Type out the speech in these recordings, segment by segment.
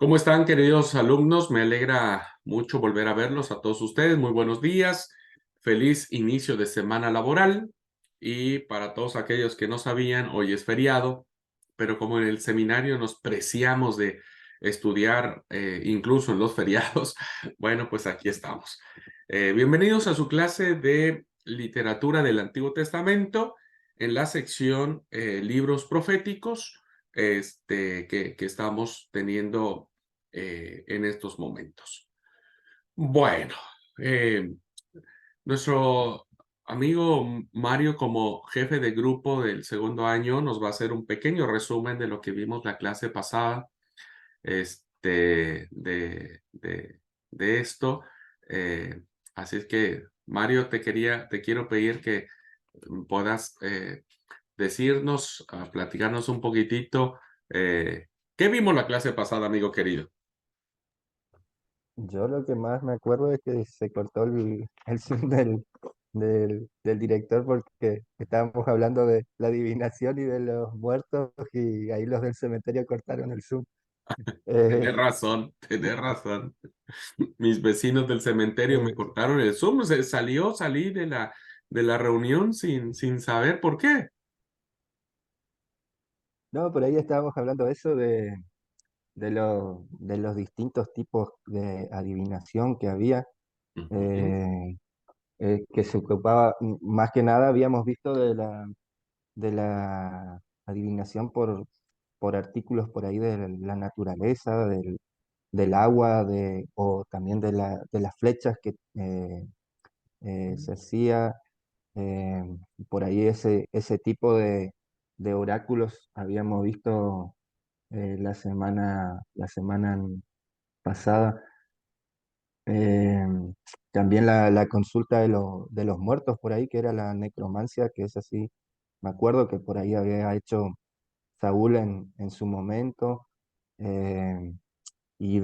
¿Cómo están, queridos alumnos? Me alegra mucho volver a verlos a todos ustedes. Muy buenos días. Feliz inicio de semana laboral. Y para todos aquellos que no sabían, hoy es feriado, pero como en el seminario nos preciamos de estudiar incluso en los feriados, bueno, pues aquí estamos. Bienvenidos a su clase de literatura del Antiguo Testamento en la sección libros proféticos que estamos teniendo en estos momentos. Bueno, eh, nuestro amigo Mario, como jefe de grupo del segundo año, nos va a hacer un pequeño resumen de lo que vimos la clase pasada, este, de, de, de esto. Eh, Así es que, Mario, te quiero pedir que puedas decirnos, platicarnos un poquitito, ¿qué vimos la clase pasada, amigo querido? Yo lo que más me acuerdo es que se cortó el Zoom del director porque estábamos hablando de la adivinación y de los muertos y ahí los del cementerio cortaron el Zoom. Tenés Eh, razón, tenés razón. Mis vecinos del cementerio me eh, cortaron el Zoom, salí de la reunión sin saber por qué. no, por ahí estábamos hablando de eso, de los distintos tipos de adivinación que había, Ujú. eh, que se ocupaba, más que nada habíamos visto de la adivinación por artículos por ahí de la naturaleza, del agua, o también de las flechas que se hacía, eh, por ahí ese tipo de oráculos habíamos visto la semana pasada. Eh, También la consulta de los muertos por ahí, que era la necromancia, que es así, me acuerdo que por ahí había hecho Saúl en su momento. eh, y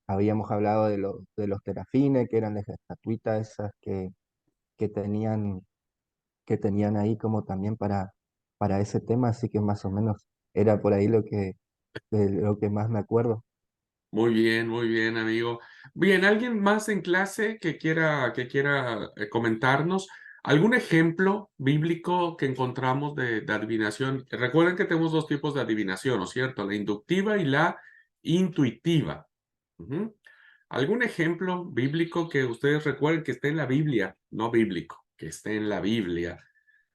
habíamos hablado de los terafines, que eran las estatuitas esas que tenían, que tenían ahí como también para ese tema, así que más o menos era por ahí de lo que más me acuerdo. Muy bien, amigo. Bien, ¿alguien más en clase que quiera comentarnos algún ejemplo bíblico que encontramos de adivinación? Recuerden que tenemos dos tipos de adivinación, ¿no es cierto? La inductiva y la intuitiva. Ujú. ¿Algún ejemplo bíblico que ustedes recuerden que esté en la Biblia, no bíblico, que esté en la Biblia,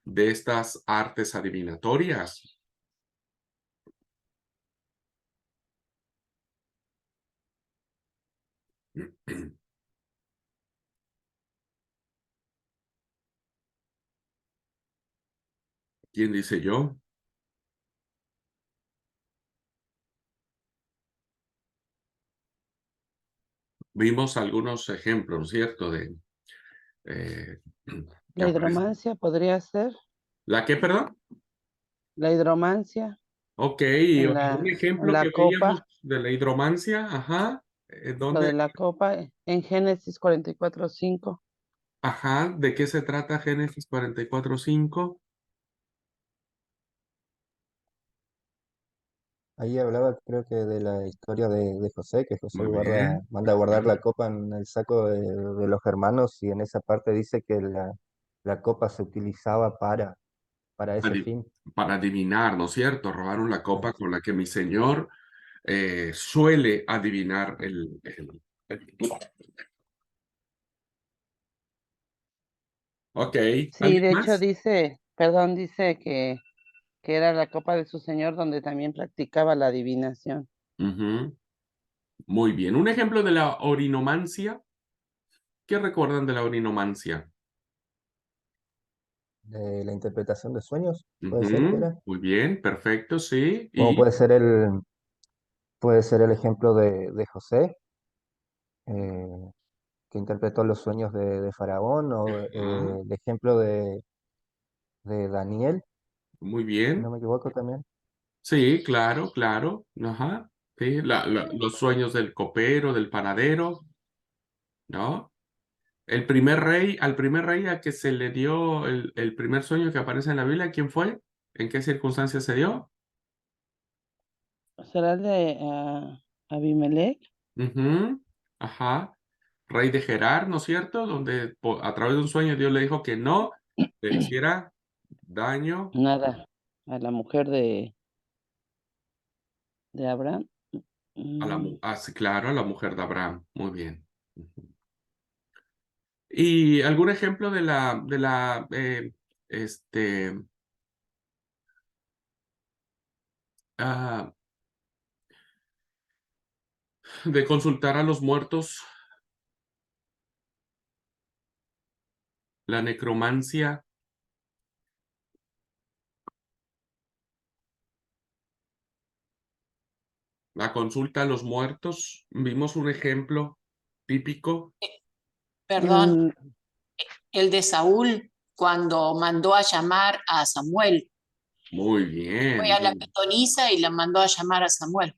de estas artes adivinatorias? ¿Quién dice yo? Vimos algunos ejemplos, ¿no es cierto? Eh, que La aparece. hidromancia podría ser, ¿La qué, perdón? la hidromancia Ok, y en algún en ejemplo la que veíamos copa, de la hidromancia, ajá, lo ¿dónde, de la copa en Génesis 44:5. ajá, de qué se trata Génesis 44:5? Ahí hablaba, creo que de la historia de José, que José Muy bien. manda a guardar la copa en el saco de los hermanos, y en esa parte dice que la copa se utilizaba para ese Adi- fin. para adivinar, ¿no es cierto? Robaron la copa Así. con la que mi señor suele adivinar el- Ok, Sí, ¿alguien de hecho más? dice, perdón, dice que era la copa de su señor donde también practicaba la adivinación. Ujú. Muy bien. Un ejemplo de la orinomancia. ¿Qué recuerdan de la orinomancia? De la interpretación de sueños, puede ser que Ujú. era. Muy bien, perfecto, sí. Como Y puede ser el ejemplo de José, eh, que interpretó los sueños de Faraón, o ajá, el ejemplo de Daniel, muy si no bien. me equivoco también. Sí, claro, claro. Ajá. Sí, los sueños del copero, del panadero, ¿no? Al primer rey a que se le dio el primer sueño que aparece en la Biblia, ¿quién fue? ¿En qué circunstancias se dio? ¿Será el de Abimelech. Ujú, ajá. Rey de Gerar, ¿no es cierto? Donde a través de un sueño Dios le dijo que no le hiciera daño Nada, a la mujer de Abraham. a la Mm, sí, claro, a la mujer de Abraham. Muy bien. Ujú. ¿Y algún ejemplo este, ah, de consultar a los muertos, la necromancia, la consulta a los muertos? Vimos un ejemplo típico. Perdón, mm, el de Saúl cuando mandó a llamar a Samuel. Muy Fue bien, a la pitonisa y la mandó a llamar a Samuel.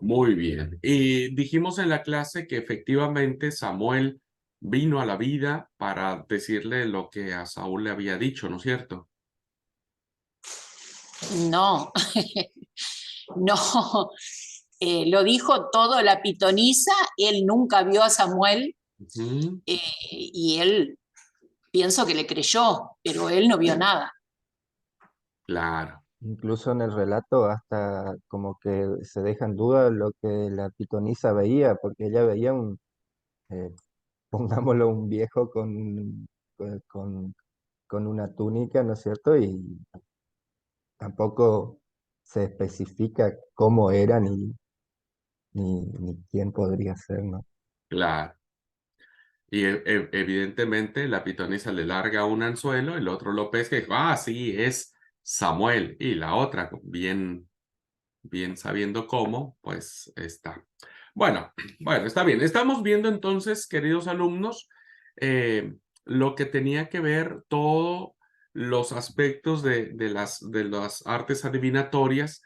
muy bien. Y dijimos en la clase que efectivamente Samuel vino a la vida para decirle lo que a Saúl le había dicho, ¿no es cierto? No, no, lo dijo todo la pitonisa, él nunca vio a Samuel Ujú, y él pienso que le creyó, pero él no vio nada. claro, Incluso en el relato hasta como que se deja en duda lo que la pitonisa veía, porque ella veía eh, pongámoslo, un viejo con, con- con una túnica, ¿no es cierto? Y tampoco se especifica cómo era ni quién podría ser, ¿no? claro. Y evidentemente la pitonisa le larga un anzuelo, el otro lo pesca y dijo, ah, sí, es Samuel. Y la otra, bien sabiendo cómo, pues está. Bueno, bueno, está bien. Estamos viendo entonces, queridos alumnos, eh, lo que tenía que ver todos los aspectos de las artes adivinatorias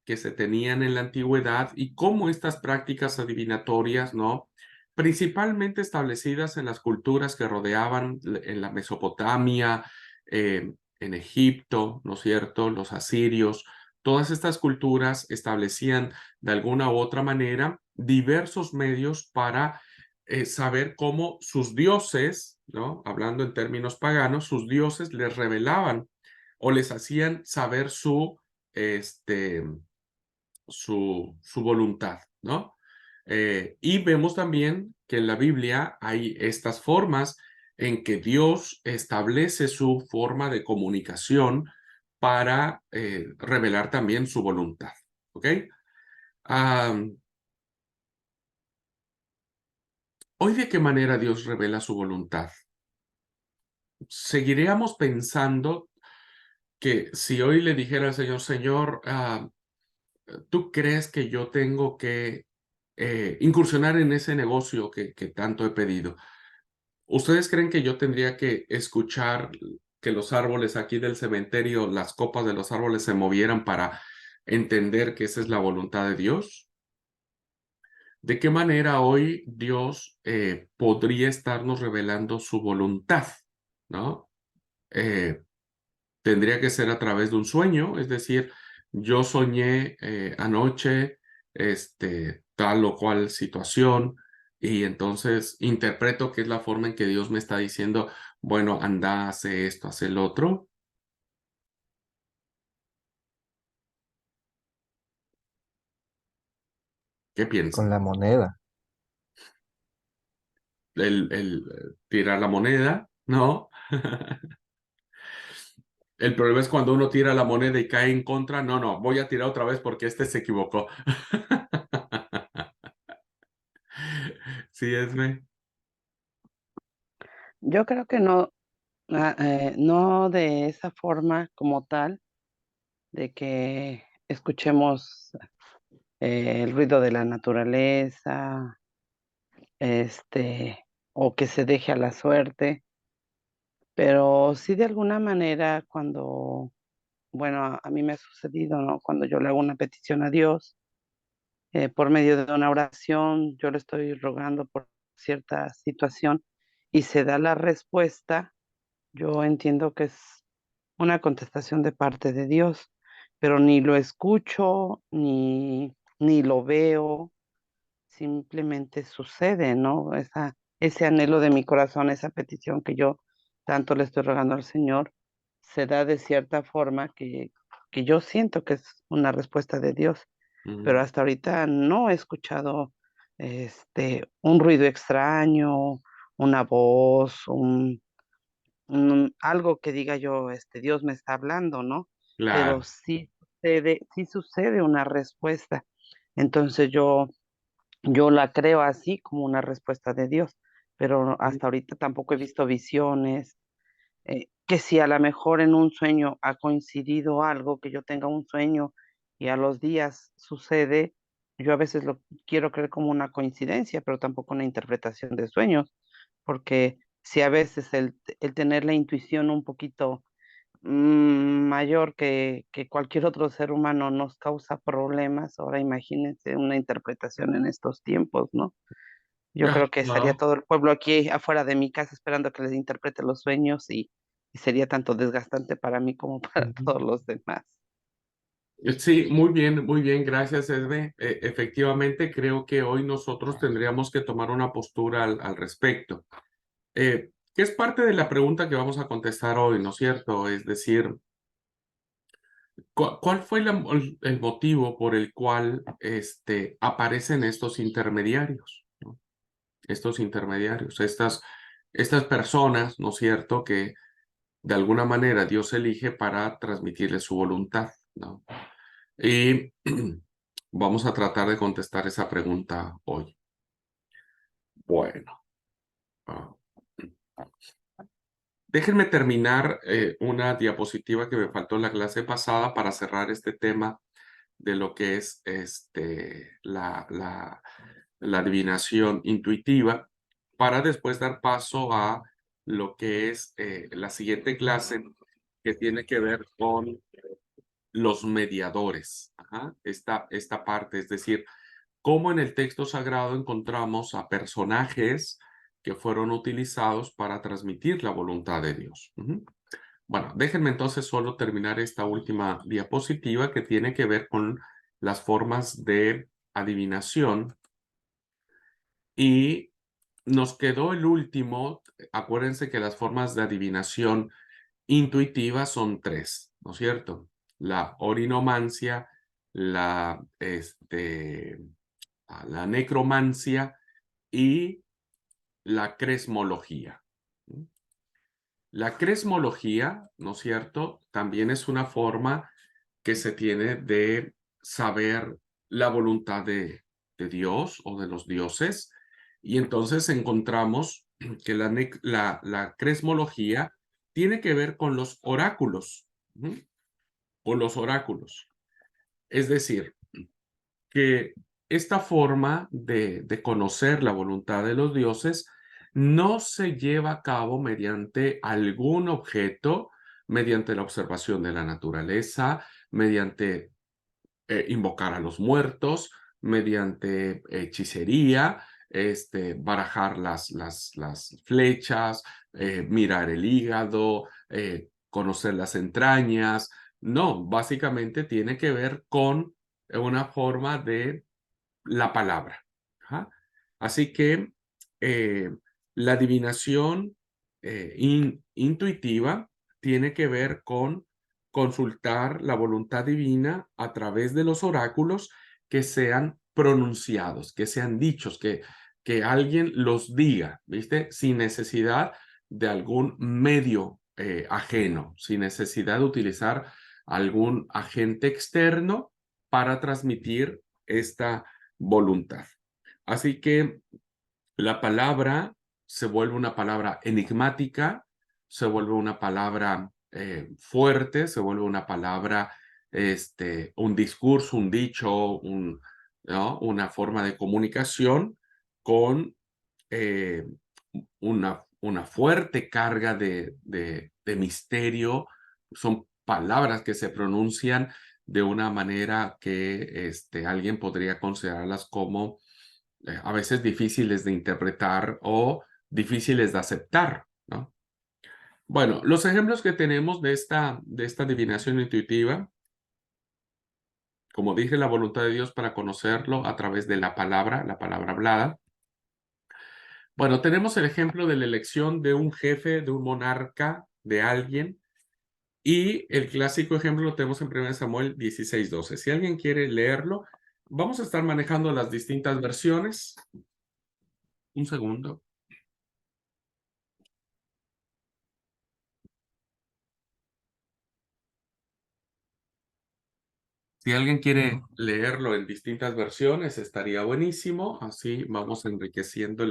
que se tenían en la antigüedad y cómo estas prácticas adivinatorias, ¿no? Principalmente establecidas en las culturas que rodeaban en la Mesopotamia, en Egipto, ¿no es cierto? Los asirios. Todas estas culturas establecían de alguna u otra manera diversos medios para saber cómo sus dioses, ¿no? Hablando en términos paganos, sus dioses les revelaban o les hacían saber este, su voluntad, ¿no? Y vemos también que en la Biblia hay estas formas en que Dios establece su forma de comunicación para revelar también su voluntad, ¿ok? Am, ¿Hoy de qué manera Dios revela su voluntad? Seguiríamos pensando que si hoy le dijera al Señor, Señor, ¿tú crees que yo tengo que incursionar en ese negocio que tanto he pedido? ¿Ustedes creen que yo tendría que escuchar que los árboles aquí del cementerio, las copas de los árboles se movieran para entender que esa es la voluntad de Dios? ¿De qué manera hoy Dios podría estarnos revelando su voluntad? ¿No? Eh, Tendría que ser a través de un sueño, es decir, yo soñé anoche tal o cual situación y entonces interpreto que es la forma en que Dios me está diciendo, bueno, anda, hace esto, hace el otro. ¿Qué Con piensan? la moneda, Tirar la moneda, ¿no? El problema es cuando uno tira la moneda y cae en contra. No, no, voy a tirar otra vez porque este se equivocó. Sí, Esme. yo creo que no, no de esa forma como tal, de que escuchemos el ruido de la naturaleza, o que se deje a la suerte, pero sí de alguna manera cuando, bueno, a mí me ha sucedido, ¿no? Cuando yo le hago una petición a Dios, por medio de una oración, yo le estoy rogando por cierta situación y se da la respuesta, yo entiendo que es una contestación de parte de Dios, pero ni lo escucho, ni lo veo, simplemente sucede, ¿no? Ese anhelo de mi corazón, esa petición que yo tanto le estoy rogando al Señor, se da de cierta forma que yo siento que es una respuesta de Dios, pero hasta ahorita no he escuchado un ruido extraño, una voz, algo que diga yo, Dios me está hablando, ¿no? Pero Claro. sí sucede una respuesta. Entonces yo la creo así como una respuesta de Dios, pero hasta ahorita tampoco he visto visiones, que si a lo mejor en un sueño ha coincidido algo, que yo tenga un sueño y a los días sucede, yo a veces lo quiero creer como una coincidencia, pero tampoco una interpretación de sueños, porque si a veces el tener la intuición un poquito mayor que cualquier otro ser humano nos causa problemas, ahora imagínense una interpretación en estos tiempos, ¿no? Yo creo que estaría Ajá. todo el pueblo aquí afuera de mi casa esperando que les interprete los sueños y sería tanto desgastante para mí como para Ujú. todos los demás. Sí, muy bien, gracias, Esme. Efectivamente, creo que hoy nosotros tendríamos que tomar una postura al respecto, que es parte de la pregunta que vamos a contestar hoy, ¿no es cierto? Es decir, ¿cuál fue el motivo por el cual aparecen estos intermediarios, ¿no? Estos intermediarios, estas personas, ¿no es cierto?, que de alguna manera Dios elige para transmitirle su voluntad, ¿no? Y vamos a tratar de contestar esa pregunta hoy. Bueno, ah, déjenme terminar una diapositiva que me faltó en la clase pasada para cerrar este tema de lo que es la adivinación intuitiva, para después dar paso a lo que es la siguiente clase, que tiene que ver con los mediadores. Ajá, esta parte, es decir, cómo en el texto sagrado encontramos a personajes que fueron utilizados para transmitir la voluntad de Dios. Ujú. Bueno, déjenme entonces solo terminar esta última diapositiva que tiene que ver con las formas de adivinación. Y nos quedó el último. Acuérdense que las formas de adivinación intuitiva son tres, ¿no es cierto? La orinomancia, la necromancia y la cresmología. La cresmología, ¿no es cierto?, también es una forma que se tiene de saber la voluntad de Dios o de los dioses. Y entonces encontramos que la cresmología tiene que ver con los oráculos, ¿sí? Con los oráculos. Es decir, que esta forma de conocer la voluntad de los dioses no se lleva a cabo mediante algún objeto, mediante la observación de la naturaleza, mediante invocar a los muertos, mediante hechicería, barajar las flechas, mirar el hígado, conocer las entrañas. No, básicamente tiene que ver con una forma de la palabra. Ajá. Así que eh, la adivinación intuitiva tiene que ver con consultar la voluntad divina a través de los oráculos que sean pronunciados, que sean dichos, que alguien los diga, ¿viste? Sin necesidad de algún medio ajeno, sin necesidad de utilizar algún agente externo para transmitir esta voluntad. Así que la palabra se vuelve una palabra enigmática, se vuelve una palabra fuerte, se vuelve una palabra, un discurso, un dicho, ¿no?, una forma de comunicación con eh, una fuerte carga de misterio. Son palabras que se pronuncian de una manera que alguien podría considerarlas como a veces difíciles de interpretar o difíciles de aceptar, ¿no? Bueno, los ejemplos que tenemos de esta adivinación intuitiva como dije, la voluntad de Dios para conocerlo a través de la palabra hablada. Bueno, tenemos el ejemplo de la elección de un jefe, de un monarca, de alguien, y el clásico ejemplo lo tenemos en 1 Samuel 16:12. Si alguien quiere leerlo, vamos a estar manejando las distintas versiones. Un segundo. Si alguien quiere leerlo en distintas versiones, estaría buenísimo. Así vamos enriqueciendo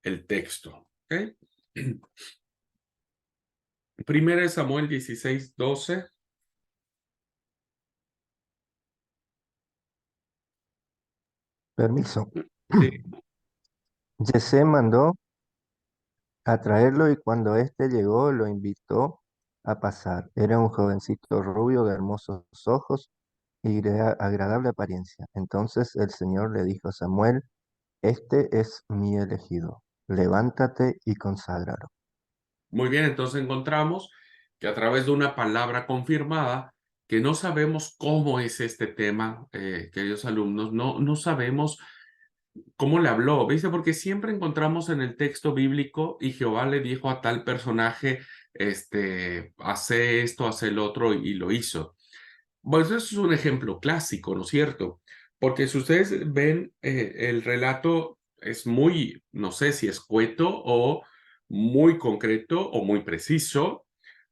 el texto. ¿Ok? 1 Samuel 16:12. Permiso. Sí. Yesé mandó a traerlo y cuando éste llegó lo invitó a pasar. Era un jovencito rubio de hermosos ojos y de agradable apariencia. Entonces el Señor le dijo a Samuel, este es mi elegido, levántate y conságralo. Muy bien, entonces encontramos que a través de una palabra confirmada, que no sabemos cómo es este tema, queridos alumnos, no sabemos cómo le habló, ¿viste? Porque siempre encontramos en el texto bíblico y Jehová le dijo a tal personaje, hace esto, hace el otro y lo hizo. Pues eso es un ejemplo clásico, ¿no es cierto? Porque si ustedes ven, el relato es muy, no sé si escueto o muy concreto o muy preciso,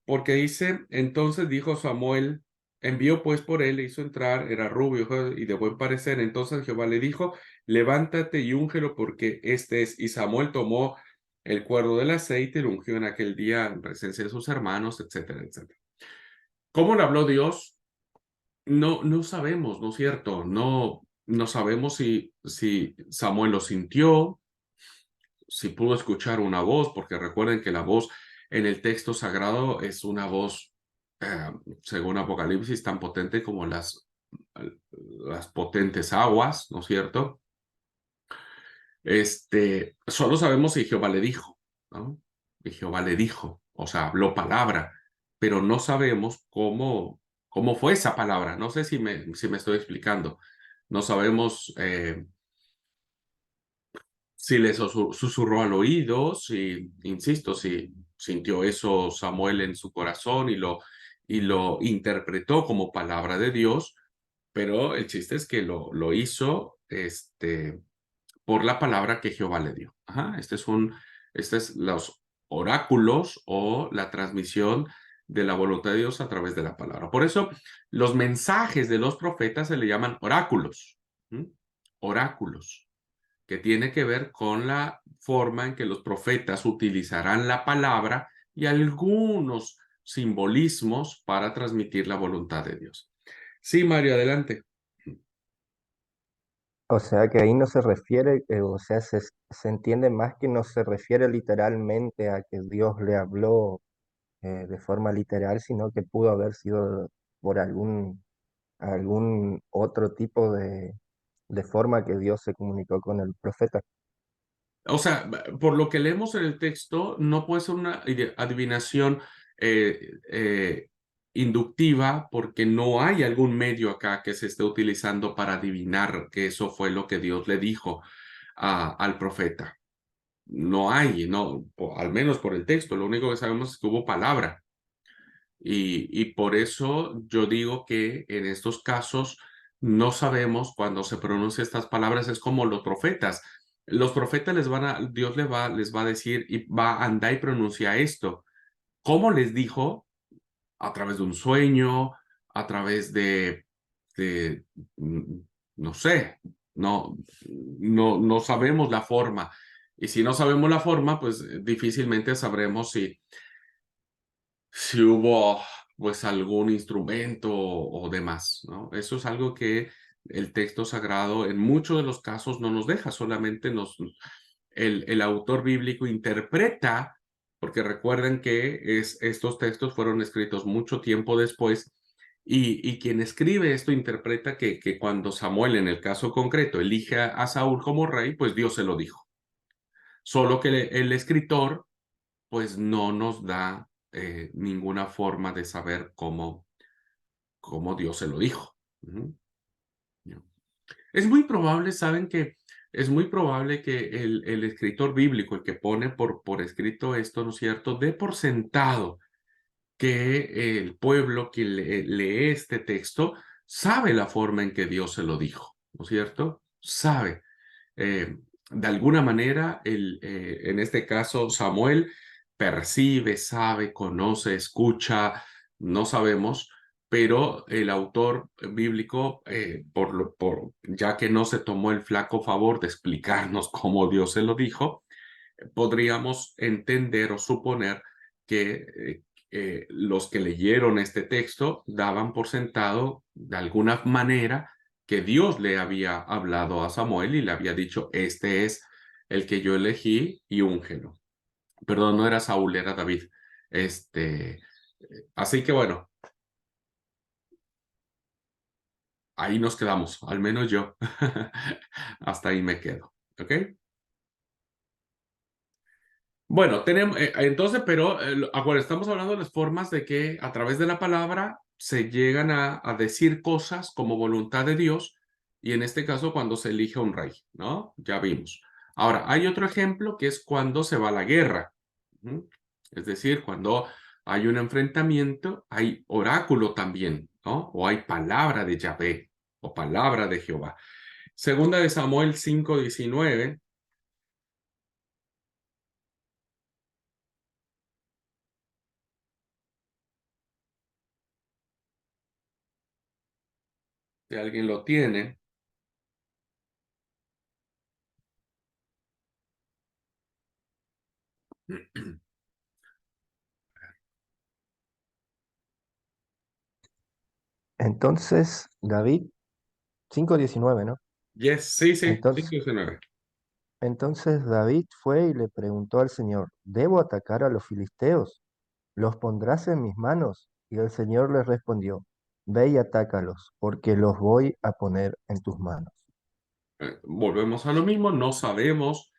porque dice, entonces dijo Samuel, envió pues por él, le hizo entrar, era rubio y de buen parecer, entonces Jehová le dijo, levántate y úngelo porque este es, y Samuel tomó el cuerno del aceite y lo ungió en aquel día en presencia de sus hermanos, etcétera, etcétera. ¿Cómo le habló Dios? No sabemos, ¿no es cierto? No sabemos si Samuel lo sintió, si pudo escuchar una voz, porque recuerden que la voz en el texto sagrado es una voz, según Apocalipsis, tan potente como las potentes aguas, ¿no es cierto? Solo sabemos si Jehová le dijo, ¿no? Y Jehová le dijo, o sea, habló palabra, pero no sabemos cómo fue esa palabra. No sé si me estoy explicando. No sabemos, si le susurró al oído, si, insisto, si sintió eso Samuel en su corazón y lo interpretó como palabra de Dios, pero el chiste es que lo hizo, por la palabra que Jehová le dio. Ajá, este es los oráculos o la transmisión de la voluntad de Dios a través de la palabra. Por eso, los mensajes de los profetas se le llaman oráculos. ¿Mm? Oráculos, que tiene que ver con la forma en que los profetas utilizarán la palabra y algunos simbolismos para transmitir la voluntad de Dios. Sí, Mario, adelante. O sea que ahí no se refiere, o sea, se entiende más que no se refiere literalmente a que Dios le habló de forma literal, sino que pudo haber sido por algún otro tipo de forma que Dios se comunicó con el profeta. O sea, por lo que leemos en el texto, no puede ser una adivinación, inductiva, porque no hay algún medio acá que se esté utilizando para adivinar que eso fue lo que Dios le dijo al profeta. No hay, no, al menos por el texto. Lo único que sabemos es que hubo palabra. Y por eso yo digo que en estos casos no sabemos cuando se pronuncian estas palabras, es como los profetas. Los profetas Dios les va a decir y va a andar y pronuncia esto. ¿Cómo les dijo? A través de un sueño, a través de mm, no sé, no sabemos la forma. Y si no sabemos la forma, pues difícilmente sabremos si hubo pues algún instrumento o demás, ¿no? Eso es algo que el texto sagrado en muchos de los casos no nos deja, solamente el autor bíblico interpreta, porque recuerden que estos textos fueron escritos mucho tiempo después, y quien escribe esto interpreta que cuando Samuel, en el caso concreto, elige a Saúl como rey, pues Dios se lo dijo. Solo que el escritor pues no nos da, ninguna forma de saber cómo Dios se lo dijo. Ujú. Es muy probable, saben que es muy probable que el escritor bíblico, el que pone por escrito esto, ¿no es cierto?, dé por sentado que el pueblo que lee este texto sabe la forma en que Dios se lo dijo, ¿no es cierto? Sabe. De alguna manera, en este caso, Samuel percibe, sabe, conoce, escucha, no sabemos, pero el autor bíblico, ya que no se tomó el flaco favor de explicarnos cómo Dios se lo dijo, podríamos entender o suponer que los que leyeron este texto daban por sentado de alguna manera que Dios le había hablado a Samuel y le había dicho, este es el que yo elegí y úngelo. Perdón, no era Saúl, era David. Así que bueno, ahí nos quedamos, al menos yo. Hasta ahí me quedo, ¿ok? Bueno, tenemos, entonces, pero ahora estamos hablando de las formas de que a través de la palabra se llegan a decir cosas como voluntad de Dios y en este caso cuando se elige a un rey, ¿no? Ya vimos. Ahora, hay otro ejemplo que es cuando se va a la guerra. ¿Mm? Es decir, cuando hay un enfrentamiento, hay oráculo también, ¿no? O hay palabra de Yahvé o palabra de Jehová. Segunda de Samuel 5:19. Si alguien lo tiene. Entonces, David, 5:19, ¿no? Yes, sí, sí, Entonces, 5:19. entonces David fue y le preguntó al Señor, ¿debo atacar a los filisteos? ¿Los pondrás en mis manos? Y el Señor le respondió, ve y atácalos, porque los voy a poner en tus manos. Volvemos a lo mismo, no sabemos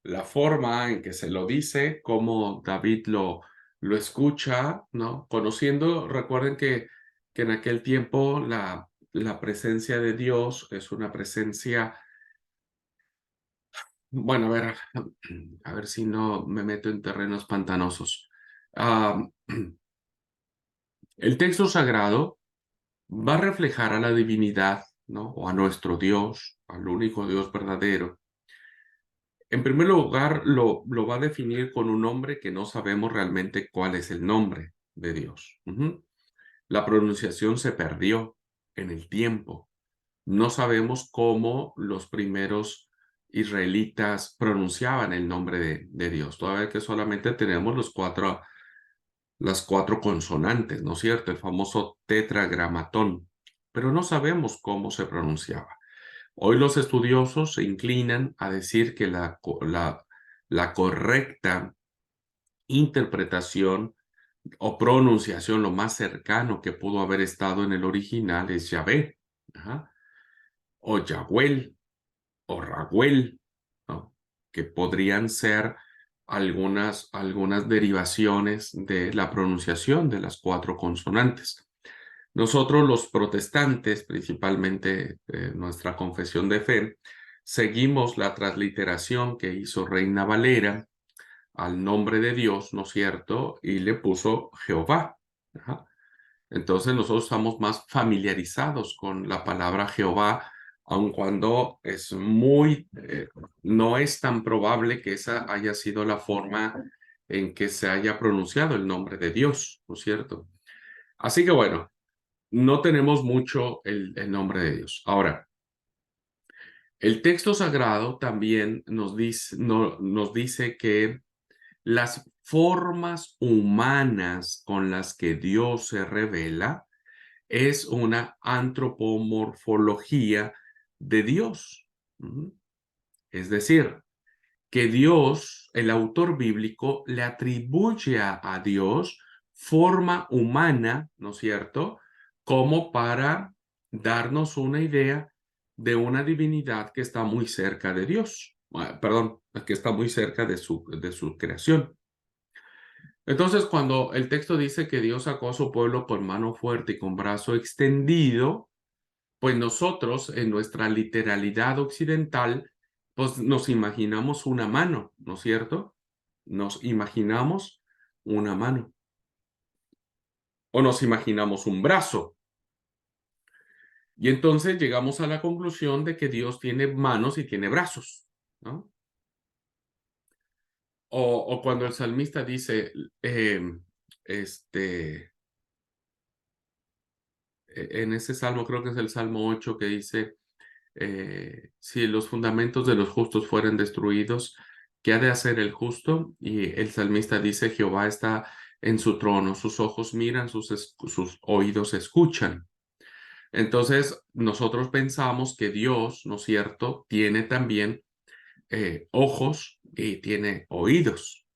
la forma en que se lo dice, cómo David lo escucha, ¿no? Conociendo, recuerden que en aquel tiempo la presencia de Dios es una presencia, bueno, a ver si no me meto en terrenos pantanosos. Ah, el texto sagrado va a reflejar a la divinidad, ¿no? O a nuestro Dios, al único Dios verdadero. En primer lugar, lo va a definir con un nombre que no sabemos realmente cuál es el nombre de Dios. La pronunciación se perdió en el tiempo. No sabemos cómo los primeros israelitas pronunciaban el nombre de Dios. Todavía que solamente tenemos las cuatro consonantes, ¿no es cierto? El famoso tetragramatón. Pero no sabemos cómo se pronunciaba. Hoy los estudiosos se inclinan a decir que la correcta interpretación o pronunciación, lo más cercano que pudo haber estado en el original es Yahvé, ajá, o Yahweh, o Raguel, ¿no? Que podrían ser algunas derivaciones de la pronunciación de las cuatro consonantes. Nosotros los protestantes, principalmente nuestra confesión de fe, seguimos la transliteración que hizo Reina Valera al nombre de Dios, ¿no es cierto? Y le puso Jehová. Ajá. Entonces nosotros estamos más familiarizados con la palabra Jehová, aun cuando no es tan probable que esa haya sido la forma en que se haya pronunciado el nombre de Dios, ¿no es cierto? Así que bueno, no tenemos mucho el nombre de Dios. Ahora, el texto sagrado también nos dice que las formas humanas con las que Dios se revela es una antropomorfología de Dios. Es decir, que Dios, el autor bíblico, le atribuye a Dios forma humana, ¿no es cierto? Como para darnos una idea de una divinidad que está muy cerca de Dios. Perdón, que está muy cerca de su creación. Entonces, cuando el texto dice que Dios sacó a su pueblo por mano fuerte y con brazo extendido, Pues nosotros, en nuestra literalidad occidental, pues nos imaginamos una mano, ¿no es cierto? Nos imaginamos una mano. O nos imaginamos un brazo. Y entonces llegamos a la conclusión de que Dios tiene manos y tiene brazos, ¿no? O cuando el salmista dice, este, en ese salmo, creo que es el Salmo 8, que dice, si los fundamentos de los justos fueren destruidos, ¿qué ha de hacer el justo? Y el salmista dice, Jehová está en su trono, sus ojos miran, sus oídos escuchan. Entonces, nosotros pensamos que Dios, ¿no es cierto?, tiene también ojos y tiene oídos.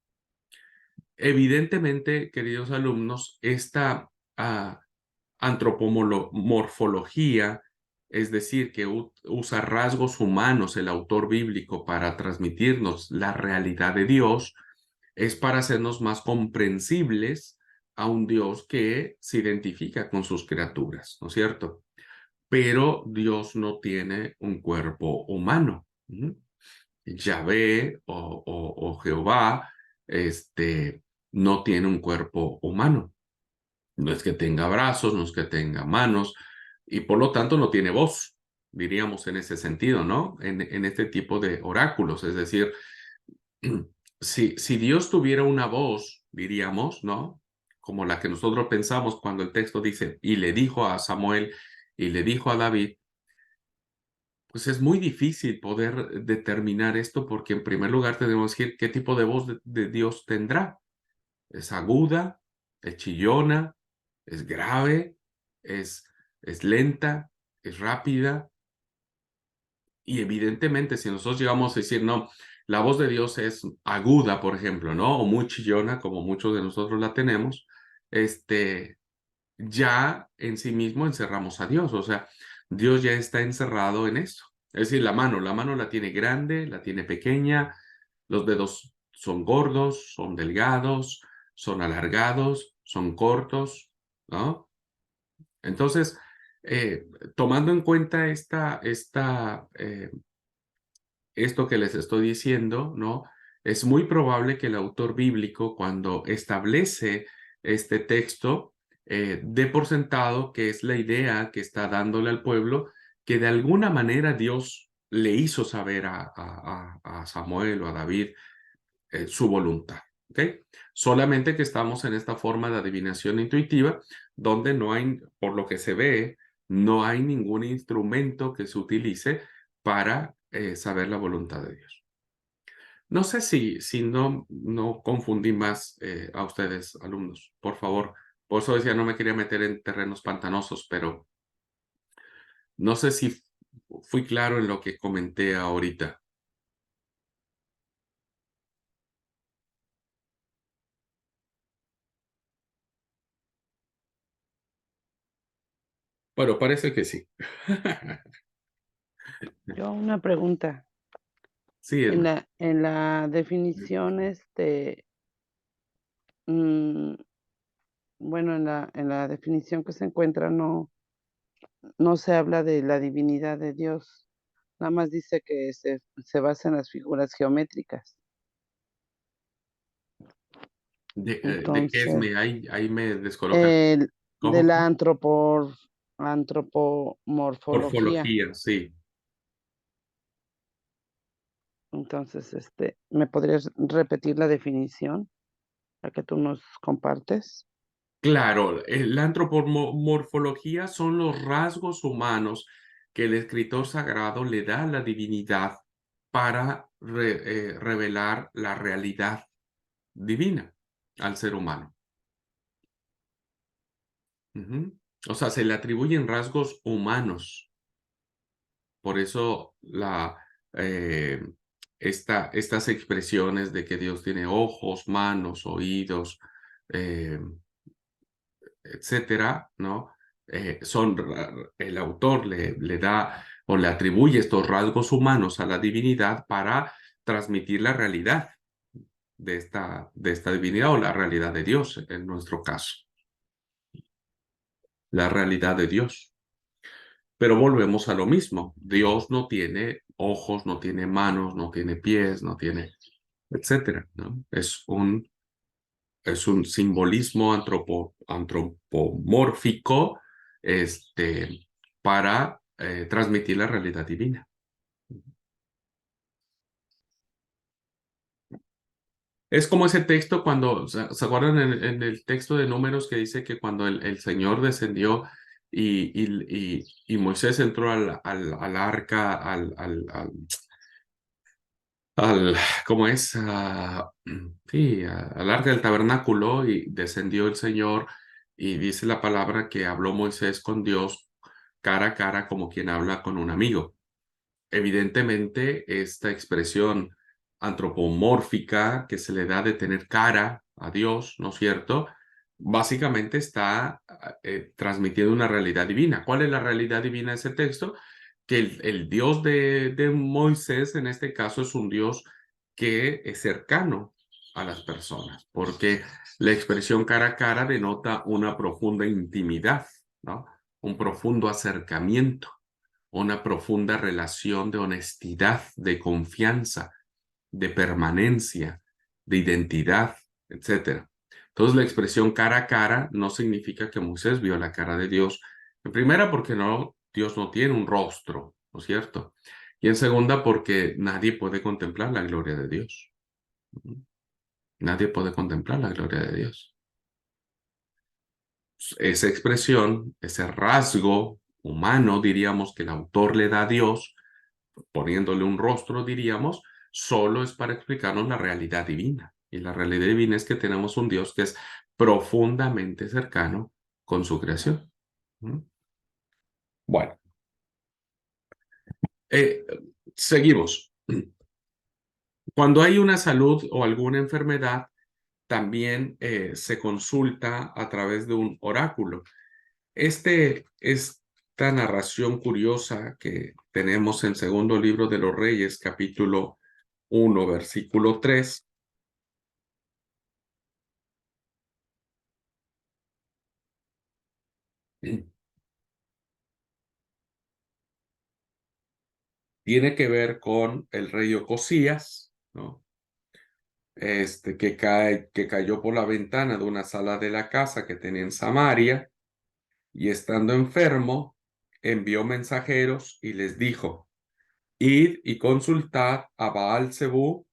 Evidentemente, queridos alumnos, esta antropomorfología, es decir, que usa rasgos humanos el autor bíblico para transmitirnos la realidad de Dios, es para hacernos más comprensibles a un Dios que se identifica con sus criaturas, ¿no es cierto? Pero Dios no tiene un cuerpo humano. Yahvé o Jehová, no tiene un cuerpo humano. No es que tenga brazos, no es que tenga manos, y por lo tanto no tiene voz, diríamos en ese sentido, ¿no? En este tipo de oráculos. Es decir, si Dios tuviera una voz, diríamos, ¿no? Como la que nosotros pensamos cuando el texto dice, y le dijo a Samuel, y le dijo a David, pues es muy difícil poder determinar esto porque en primer lugar tenemos que decir qué tipo de voz de Dios tendrá. ¿Es aguda? ¿Es chillona? ¿Es grave? ¿Es, es lenta? ¿Es rápida? Y evidentemente si nosotros llegamos a decir, no, la voz de Dios es aguda, por ejemplo, ¿no? O muy chillona, como muchos de nosotros la tenemos, ya en sí mismo encerramos a Dios, o sea, Dios ya está encerrado en eso. Es decir, la mano la tiene grande, la tiene pequeña, los dedos son gordos, son delgados, son alargados, son cortos, ¿no? Entonces, tomando en cuenta esto que les estoy diciendo, ¿no? Es muy probable que el autor bíblico, cuando establece este texto, dé por sentado que es la idea que está dándole al pueblo, que de alguna manera Dios le hizo saber a Samuel o a David su voluntad. ¿Ok? Solamente que estamos en esta forma de adivinación intuitiva, donde no hay, por lo que se ve, no hay ningún instrumento que se utilice para saber la voluntad de Dios. No sé si no confundí más a ustedes, alumnos, por favor. Por eso decía, no me quería meter en terrenos pantanosos, pero no sé si fui claro en lo que comenté ahorita. Bueno, parece que sí. Yo una pregunta. Sí, En Edna. la definición, mm, bueno, en la definición que se encuentra no se habla de la divinidad de Dios. Nada más dice que se basa en las figuras geométricas. ¿De qué es? Entonces, Ahí me descolocan. de ¿Cómo? la antropomorfología. Morfología, sí. Entonces, ¿me podrías repetir la definición, la que tú nos compartes? Claro, la antropomorfología son los rasgos humanos que el escritor sagrado le da a la divinidad para revelar la realidad divina al ser humano. Ujú. O sea, se le atribuyen rasgos humanos. Por eso eh, estas expresiones de que Dios tiene ojos, manos, oídos, eh, etcétera, ¿no? El autor le da o le atribuye estos rasgos humanos a la divinidad para transmitir la realidad de esta divinidad o la realidad de Dios, en nuestro caso. La realidad de Dios. Pero volvemos a lo mismo. Dios no tiene ojos, no tiene manos, no tiene pies, no tiene, etcétera, ¿no? Es un simbolismo antropomórfico, para transmitir la realidad divina. Es como ese texto cuando, ¿se acuerdan en el texto de Números que dice que cuando el Señor descendió y Moisés entró al arca, ¿cómo es? Sí, al arca del tabernáculo y descendió el Señor y dice la palabra que habló Moisés con Dios cara a cara como quien habla con un amigo. Evidentemente, esta expresión antropomórfica que se le da de tener cara a Dios, ¿no es cierto? Básicamente está transmitiendo una realidad divina. ¿Cuál es la realidad divina de ese texto? Que el Dios de Moisés, en este caso, es un Dios que es cercano a las personas, porque la expresión cara a cara denota una profunda intimidad, ¿no? Un profundo acercamiento, una profunda relación de honestidad, de confianza, de permanencia, de identidad, etc. Entonces, la expresión cara a cara no significa que Moisés vio la cara de Dios. En primera, porque no, Dios no tiene un rostro, ¿no es cierto? Y en segunda, porque nadie puede contemplar la gloria de Dios. Nadie puede contemplar la gloria de Dios. Esa expresión, ese rasgo humano, diríamos, que el autor le da a Dios, poniéndole un rostro, diríamos, solo es para explicarnos la realidad divina. Y la realidad divina es que tenemos un Dios que es profundamente cercano con su creación. Bueno, seguimos. Cuando hay una salud o alguna enfermedad, también se consulta a través de un oráculo. Esta narración curiosa que tenemos en Segundo Libro de los Reyes, capítulo 1, versículo 3, tiene que ver con el rey Ocosías, ¿no? Que cayó por la ventana de una sala de la casa que tenía en Samaria y estando enfermo, envió mensajeros y les dijo: id y consultad a Baal-Zebú,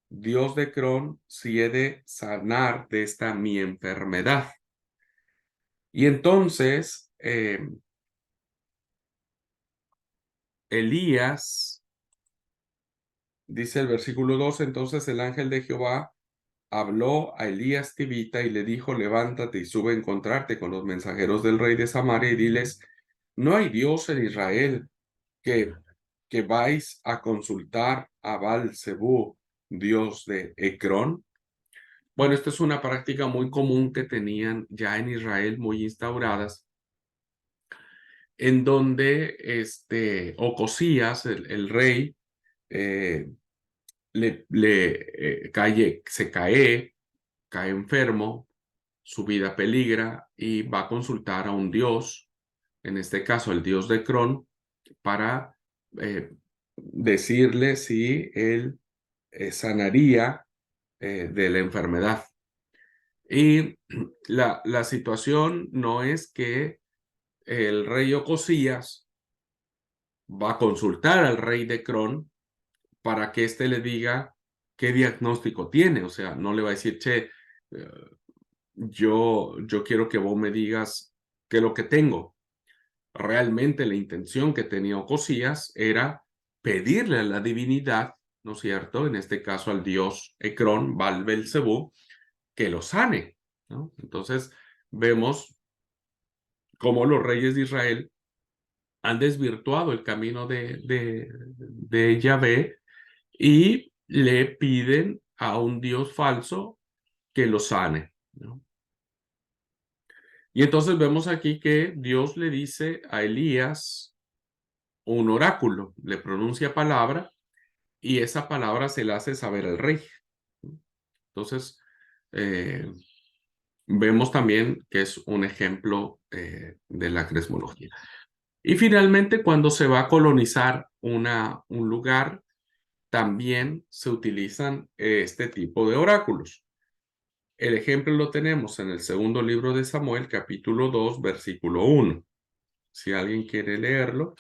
dios de Cron, si he de sanar de esta mi enfermedad. Y entonces Elías, dice el versículo 2, entonces el ángel de Jehová habló a Elías Tibita y le dijo: levántate y sube a encontrarte con los mensajeros del rey de Samaria y diles: no hay Dios en Israel que vais a consultar a Baal-Zebú, dios de Ecrón. Bueno, esta es una práctica muy común que tenían ya en Israel, muy instauradas, en donde Ocosías, el rey, eh, cae enfermo, su vida peligra y va a consultar a un dios, en este caso el dios de Cron, para decirle si él sanaría de la enfermedad. Y la situación no es que el rey Ocosías va a consultar al rey de Cron para que éste le diga qué diagnóstico tiene. O sea, no le va a decir: che, yo quiero que vos me digas qué es lo que tengo. Realmente la intención que tenía Ocosías era pedirle a la divinidad, ¿no es cierto? En este caso al dios Ecrón, Baal-Belzebú, que lo sane, ¿no? Entonces vemos cómo los reyes de Israel han desvirtuado el camino de Yahvé y le piden a un dios falso que lo sane, ¿no? Y entonces vemos aquí que Dios le dice a Elías un oráculo, le pronuncia palabra y esa palabra se la hace saber al rey. Entonces, vemos también que es un ejemplo de la crismología. Y finalmente, cuando se va a colonizar un lugar, también se utilizan este tipo de oráculos. El ejemplo lo tenemos en el segundo libro de Samuel, capítulo 2, versículo 1. Si alguien quiere leerlo.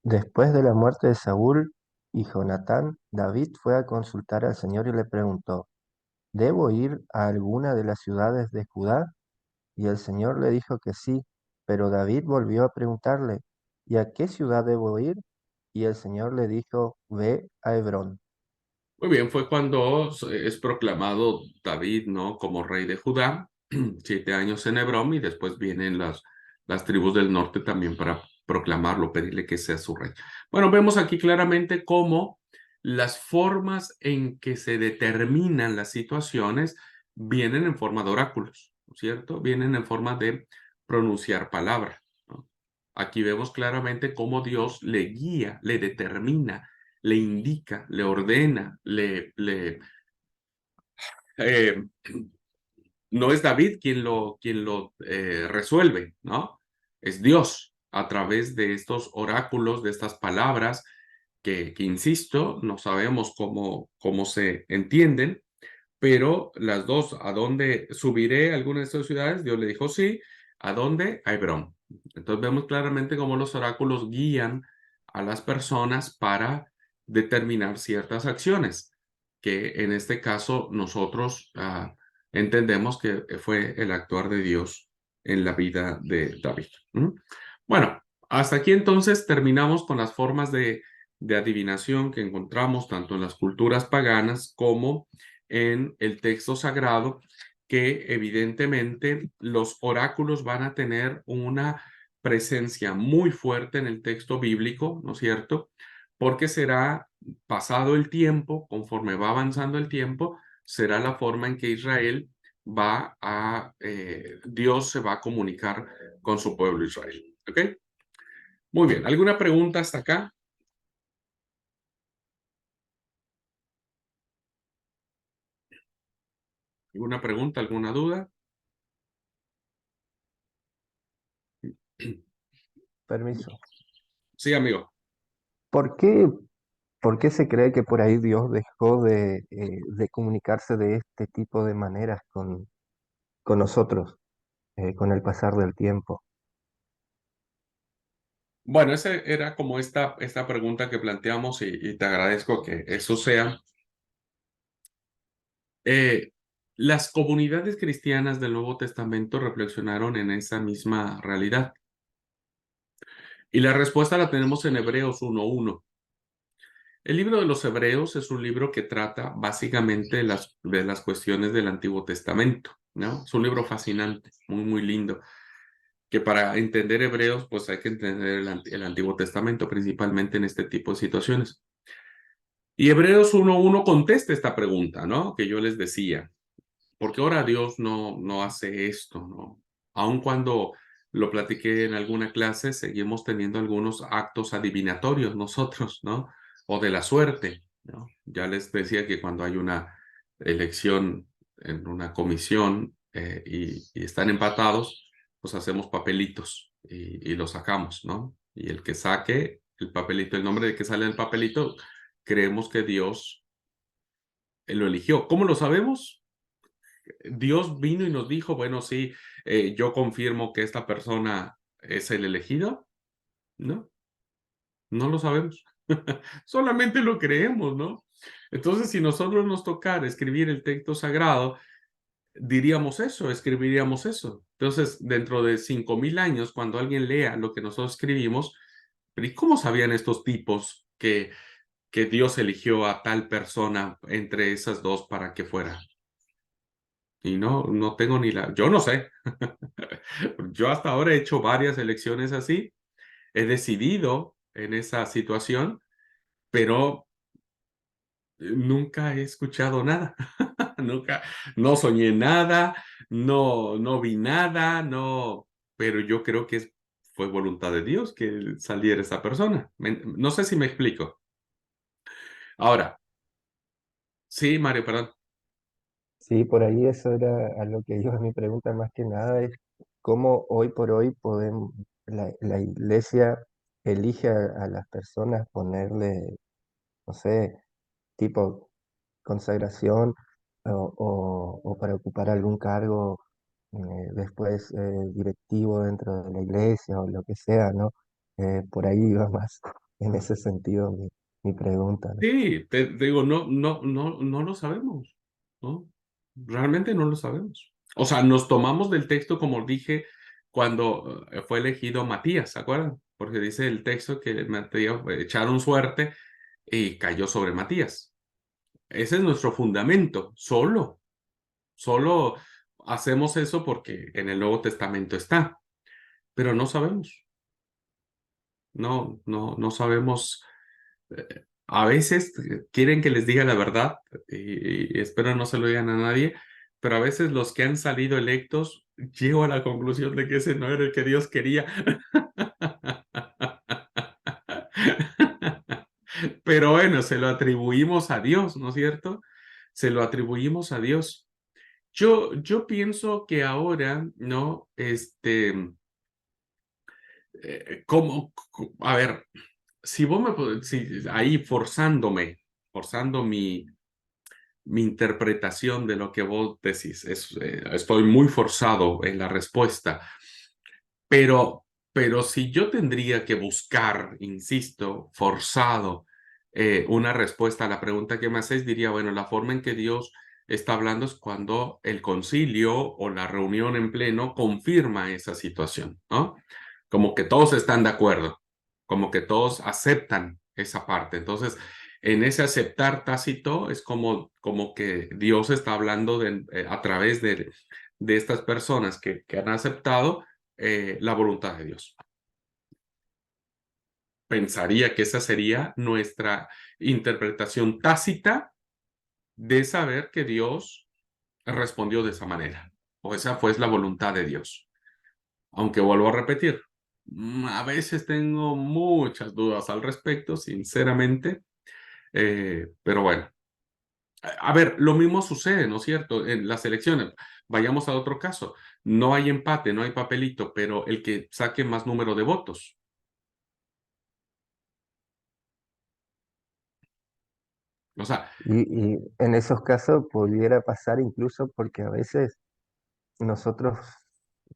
Después de la muerte de Saúl y Jonatán, David fue a consultar al Señor y le preguntó, ¿debo ir a alguna de las ciudades de Judá? Y el Señor le dijo que sí, pero David volvió a preguntarle, ¿y a qué ciudad debo ir? Y el Señor le dijo, ve a Hebrón. Muy bien, fue cuando es proclamado David, ¿no? Como rey de Judá, 7 años en Hebrón, y después vienen las tribus del norte también para proclamarlo, pedirle que sea su rey. Bueno, vemos aquí claramente cómo las formas en que se determinan las situaciones vienen en forma de oráculos, ¿no es cierto? Vienen en forma de pronunciar palabra, ¿no? Aquí vemos claramente cómo Dios le guía, le determina, le indica, le ordena, eh, no es David quien lo resuelve, ¿no? Es Dios a través de estos oráculos, de estas palabras que insisto, no sabemos cómo se entienden, pero las dos, ¿a dónde subiré a alguna de estas ciudades? Dios le dijo sí. ¿A dónde? A Hebrón. Entonces vemos claramente cómo los oráculos guían a las personas para determinar ciertas acciones, que en este caso nosotros entendemos que fue el actuar de Dios en la vida de David. ¿Mm? Bueno, hasta aquí entonces terminamos con las formas de adivinación que encontramos tanto en las culturas paganas como en el texto sagrado, que evidentemente los oráculos van a tener una presencia muy fuerte en el texto bíblico, ¿no es cierto? Porque será pasado el tiempo, conforme va avanzando el tiempo, será la forma en que Israel Dios se va a comunicar con su pueblo Israel. ¿Ok? Muy bien. ¿Alguna pregunta hasta acá? ¿Alguna pregunta? ¿Alguna duda? Permiso. Sí, amigo. ¿Por qué, por qué se cree que por ahí Dios dejó de comunicarse de este tipo de maneras con nosotros, con el pasar del tiempo? Bueno, esa era como esta pregunta que planteamos y te agradezco que eso sea. Eh, las comunidades cristianas del Nuevo Testamento reflexionaron en esa misma realidad. Y la respuesta la tenemos en Hebreos 1:1. El libro de los Hebreos es un libro que trata básicamente de las cuestiones del Antiguo Testamento, ¿no? Es un libro fascinante, muy, muy lindo, que para entender Hebreos, pues hay que entender el Antiguo Testamento, principalmente en este tipo de situaciones. Y Hebreos 1:1 contesta esta pregunta, ¿no? Que yo les decía. ¿Por qué ahora Dios no hace esto, no? Aun cuando lo platiqué en alguna clase, seguimos teniendo algunos actos adivinatorios nosotros, ¿no? O de la suerte, ¿no? Ya les decía que cuando hay una elección en una comisión y están empatados, pues hacemos papelitos y lo sacamos, ¿no? Y el que saque el papelito, el nombre de que sale en el papelito, creemos que Dios lo eligió. ¿Cómo lo sabemos? Dios vino y nos dijo, bueno, sí, yo confirmo que esta persona es el elegido. No, no lo sabemos. Solamente lo creemos, ¿no? Entonces, si nosotros nos tocara escribir el texto sagrado, diríamos eso, escribiríamos eso. Entonces, dentro de 5,000 años, cuando alguien lea lo que nosotros escribimos, ¿pero y cómo sabían estos tipos que Dios eligió a tal persona entre esas dos para que fuera? Y no tengo yo no sé. Yo hasta ahora he hecho varias elecciones así, he decidido en esa situación, pero nunca he escuchado nada. Nunca, no soñé nada, no vi nada, no, pero yo creo que fue voluntad de Dios que saliera esa persona. No sé si me explico. Ahora, sí, Mario, perdón. Sí, por ahí eso era a lo que iba mi pregunta más que nada, es cómo hoy por hoy podemos, la iglesia elige a las personas ponerle, no sé, tipo consagración o para ocupar algún cargo después directivo dentro de la iglesia o lo que sea, ¿no? Por ahí iba más en ese sentido mi pregunta, ¿no? Sí, te digo, no lo sabemos, ¿no? Realmente no lo sabemos. O sea, nos tomamos del texto, como dije, cuando fue elegido Matías, ¿se acuerdan? Porque dice el texto que Matías echaron suerte y cayó sobre Matías. Ese es nuestro fundamento, solo hacemos eso porque en el Nuevo Testamento está, pero no sabemos, no sabemos. A veces quieren que les diga la verdad y espero no se lo digan a nadie, pero a veces los que han salido electos llego a la conclusión de que ese no era el que Dios quería. Pero bueno, se lo atribuimos a Dios, ¿no es cierto? Se lo atribuimos a Dios. Yo pienso que ahora, ¿no? A ver, si vos si ahí forzando mi interpretación de lo que vos decís, estoy muy forzado en la respuesta, pero si yo tendría que buscar, insisto, forzado, una respuesta a la pregunta que me hacéis, diría, bueno, la forma en que Dios está hablando es cuando el concilio o la reunión en pleno confirma esa situación, ¿no? Como que todos están de acuerdo, como que todos aceptan esa parte. Entonces, en ese aceptar tácito es como que Dios está hablando a través de estas personas que han aceptado la voluntad de Dios. Pensaría que esa sería nuestra interpretación tácita de saber que Dios respondió de esa manera, o esa fue la voluntad de Dios. Aunque vuelvo a repetir, a veces tengo muchas dudas al respecto, sinceramente, pero bueno. A ver, lo mismo sucede, ¿no es cierto? En las elecciones. Vayamos a otro caso. No hay empate, no hay papelito, pero el que saque más número de votos. O sea, Y en esos casos pudiera pasar incluso porque a veces nosotros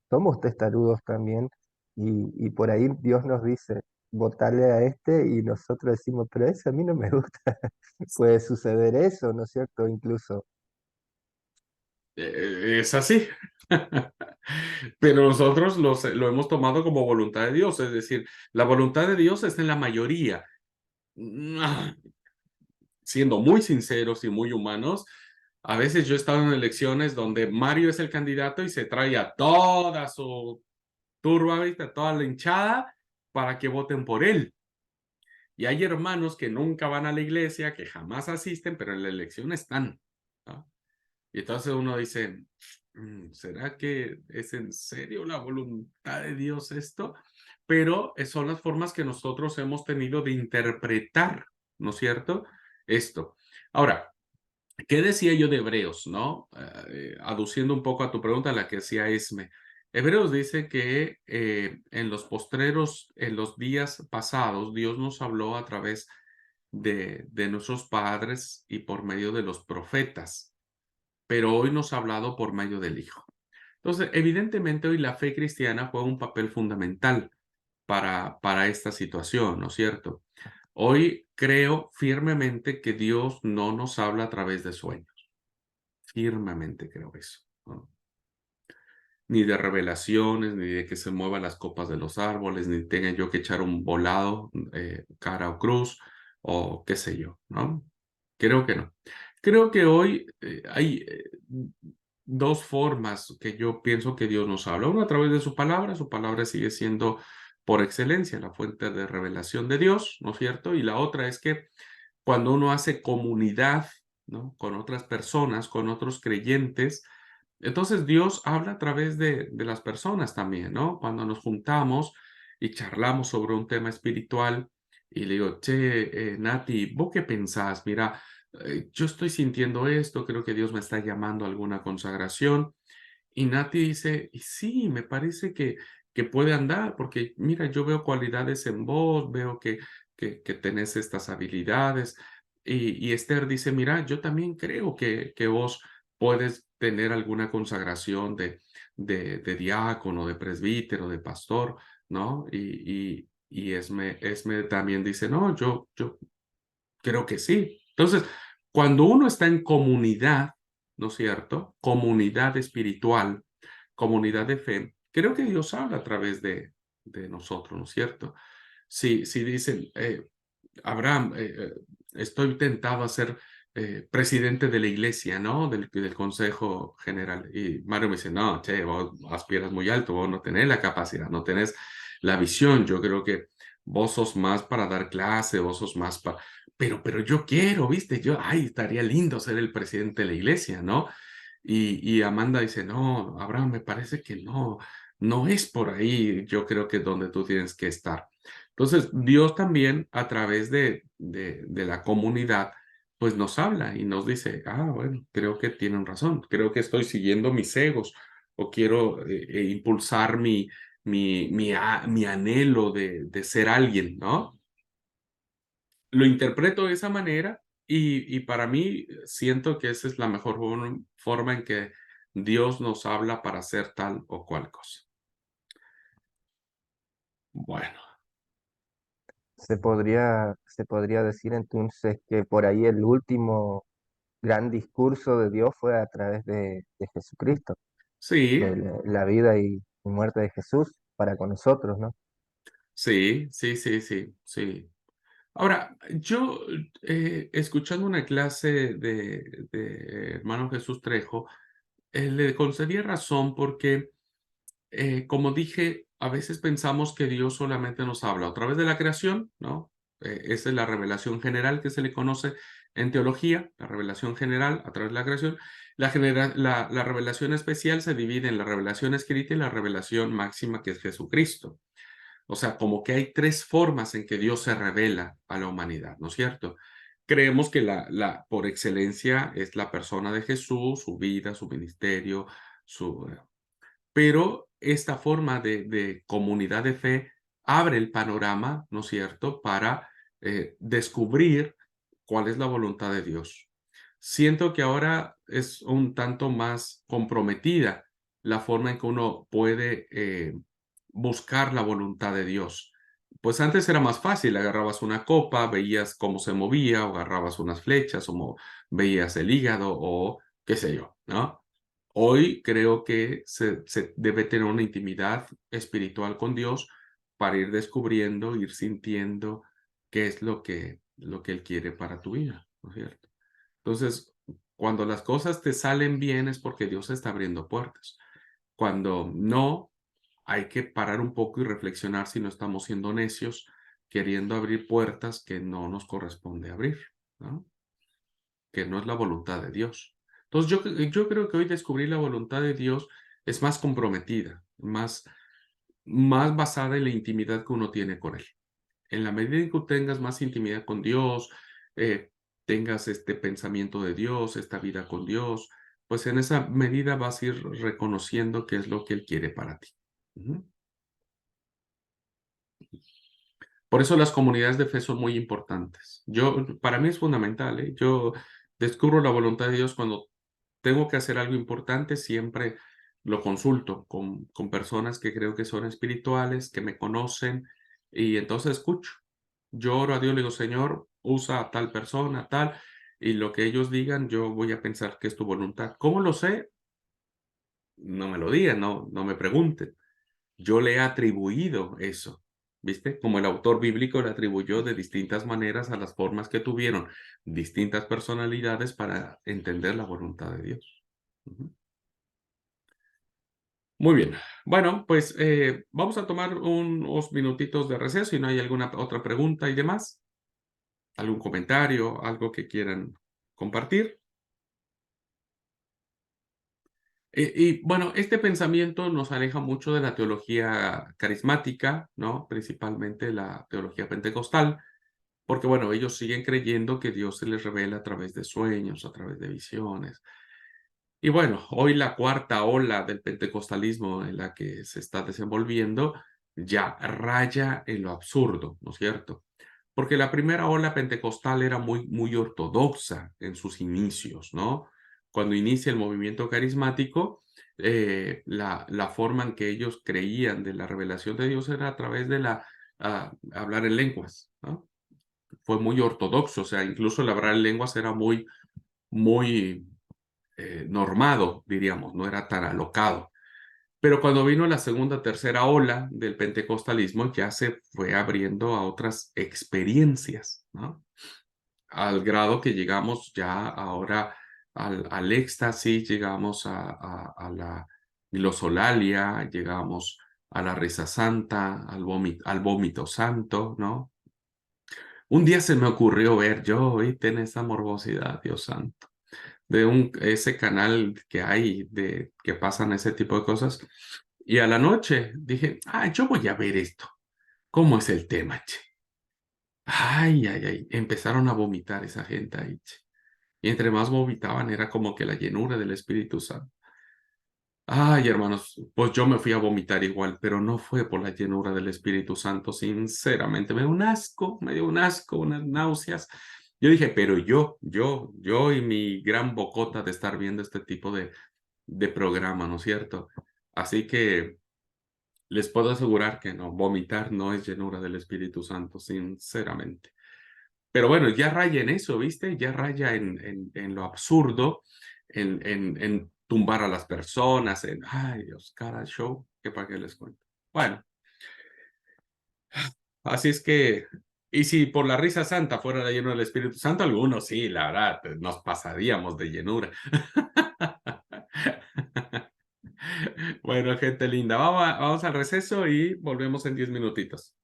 somos testarudos también y por ahí Dios nos dice, votarle a este y nosotros decimos, pero ese a mí no me gusta. Puede suceder eso, ¿no es cierto? Incluso. es así. Pero nosotros lo hemos tomado como voluntad de Dios, es decir, la voluntad de Dios está en la mayoría. Siendo muy sinceros y muy humanos, a veces yo he estado en elecciones donde Mario es el candidato y se trae a toda su turba, ¿viste? Toda la hinchada para que voten por él. Y hay hermanos que nunca van a la iglesia, que jamás asisten, pero en la elección están, ¿no? Y entonces uno dice, ¿será que es en serio la voluntad de Dios esto? Pero son las formas que nosotros hemos tenido de interpretar, ¿no es cierto? Esto. Ahora, ¿qué decía yo de Hebreos, no? Aduciendo un poco a tu pregunta, la que hacía Esme. Hebreos dice que en los días pasados, Dios nos habló a través de nuestros padres y por medio de los profetas, pero hoy nos ha hablado por medio del Hijo. Entonces, evidentemente hoy la fe cristiana juega un papel fundamental para esta situación, ¿no es cierto? Hoy creo firmemente que Dios no nos habla a través de sueños. Firmemente creo eso, ¿no? Ni de revelaciones, ni de que se muevan las copas de los árboles, ni tenga yo que echar un volado, cara o cruz, o qué sé yo, ¿no? Creo que no. Creo que hoy hay dos formas que yo pienso que Dios nos habla. Uno a través de su palabra sigue siendo por excelencia la fuente de revelación de Dios, ¿no es cierto? Y la otra es que cuando uno hace comunidad, ¿no? Con otras personas, con otros creyentes, entonces Dios habla a través de las personas también, ¿no? Cuando nos juntamos y charlamos sobre un tema espiritual, Y le digo, che, Nati, ¿vos qué pensás? Mira, yo estoy sintiendo esto, creo que Dios me está llamando a alguna consagración. Y Nati dice, y sí, me parece que puede andar, porque mira, yo veo cualidades en vos, veo que tenés estas habilidades. Y Esther dice, mira, yo también creo que vos puedes tener alguna consagración de diácono, de presbítero, de pastor, ¿no? Y Esme también dice, no, yo creo que sí. Entonces, cuando uno está en comunidad, ¿no es cierto? Comunidad espiritual, comunidad de fe, creo que Dios habla a través de nosotros, ¿no es cierto? Si dicen, Abraham, estoy tentado a ser presidente de la iglesia, ¿no? Del Consejo General. Y Mario me dice, no, che, vos aspiras muy alto, vos no tenés la capacidad, no tenés la visión. Yo creo que vos sos más para dar clase, vos sos más para... Pero yo quiero, ¿viste? Yo, ay, estaría lindo ser el presidente de la iglesia, ¿no? Y Amanda dice, no, Abraham, me parece que no es por ahí, yo creo que es donde tú tienes que estar. Entonces, Dios también a través de la comunidad, pues nos habla y nos dice, bueno, creo que tienen razón, creo que estoy siguiendo mis egos o quiero impulsar mi anhelo de ser alguien, ¿no? Lo interpreto de esa manera y para mí siento que esa es la mejor forma en que Dios nos habla para hacer tal o cual cosa. Bueno, Se podría decir entonces que por ahí el último gran discurso de Dios fue a través de Jesucristo, sí, de la vida y muerte de Jesús para con nosotros, ¿no? sí. Ahora, yo escuchando una clase de hermano Jesús Trejo, le concedía razón porque como dije, a veces pensamos que Dios solamente nos habla a través de la creación, ¿no? Esa es la revelación general que se le conoce en teología, la revelación general a través de la creación. La revelación especial se divide en la revelación escrita y la revelación máxima, que es Jesucristo. O sea, como que hay tres formas en que Dios se revela a la humanidad, ¿no es cierto? Creemos que por excelencia es la persona de Jesús, su vida, su ministerio, su pero esta forma de comunidad de fe abre el panorama, ¿no es cierto?, para descubrir cuál es la voluntad de Dios. Siento que ahora es un tanto más comprometida la forma en que uno puede buscar la voluntad de Dios. Pues antes era más fácil, agarrabas una copa, veías cómo se movía, o agarrabas unas flechas, o veías el hígado, o qué sé yo, ¿no? Hoy creo que se debe tener una intimidad espiritual con Dios para ir descubriendo, ir sintiendo qué es lo que Él quiere para tu vida, ¿no es cierto? Entonces, cuando las cosas te salen bien es porque Dios está abriendo puertas. Cuando no, hay que parar un poco y reflexionar si no estamos siendo necios, queriendo abrir puertas que no nos corresponde abrir, ¿no? Que no es la voluntad de Dios. Entonces yo creo que hoy descubrir la voluntad de Dios es más comprometida, más basada en la intimidad que uno tiene con Él. En la medida en que tengas más intimidad con Dios, tengas este pensamiento de Dios, esta vida con Dios, pues en esa medida vas a ir reconociendo qué es lo que Él quiere para ti. Ujú. Por eso las comunidades de fe son muy importantes. Para mí es fundamental, ¿eh? Yo descubro la voluntad de Dios cuando tengo que hacer algo importante, siempre lo consulto con personas que creo que son espirituales, que me conocen, y entonces escucho. Yo oro a Dios, le digo, Señor, usa a tal persona, tal, y lo que ellos digan, yo voy a pensar que es tu voluntad. ¿Cómo lo sé? No me lo digan, no me pregunten. Yo le he atribuido eso, ¿viste? Como el autor bíblico le atribuyó de distintas maneras a las formas que tuvieron distintas personalidades para entender la voluntad de Dios. Ujú. Muy bien. Bueno, pues vamos a tomar unos minutitos de receso y no hay alguna otra pregunta y demás. ¿Algún comentario, algo que quieran compartir? Y bueno, este pensamiento nos aleja mucho de la teología carismática, ¿no? Principalmente la teología pentecostal. porque bueno, ellos siguen creyendo que Dios se les revela a través de sueños, a través de visiones. Y bueno, hoy la cuarta ola del pentecostalismo en la que se está desenvolviendo ya raya en lo absurdo, ¿no es cierto? Porque la primera ola pentecostal era muy ortodoxa en sus inicios, ¿no? Cuando inicia el movimiento carismático, la forma en que ellos creían de la revelación de Dios era a través de hablar en lenguas, ¿no? Fue muy ortodoxo, o sea, incluso el hablar en lenguas era muy normado, diríamos, no era tan alocado. Pero cuando vino la segunda, tercera ola del pentecostalismo, ya se fue abriendo a otras experiencias, ¿no? Al grado que llegamos ya ahora al éxtasis, llegamos a la glosolalia, llegamos a la risa santa, al vómito santo, ¿no? Un día se me ocurrió ver, yo, viste, en esa morbosidad, Dios santo, de ese canal que hay de que pasan ese tipo de cosas. Y a la noche dije, yo voy a ver esto. ¿Cómo es el tema, che? Ay. Empezaron a vomitar esa gente ahí, che. Y entre más vomitaban era como que la llenura del Espíritu Santo. Ay, hermanos, pues yo me fui a vomitar igual, pero no fue por la llenura del Espíritu Santo, sinceramente. Me dio un asco, unas náuseas. Yo dije, pero yo y mi gran bocota de estar viendo este tipo de programa, ¿no es cierto? Así que les puedo asegurar que no, vomitar no es llenura del Espíritu Santo, sinceramente. Pero bueno, ya raya en eso, ¿viste? Ya raya en lo absurdo, en tumbar a las personas, ay Dios, cada show, que para qué les cuento. Bueno, así es que, y si por la risa santa fuera la llenura del Espíritu Santo, algunos sí, la verdad, nos pasaríamos de llenura. Bueno, gente linda, vamos al receso y volvemos en 10 minutitos.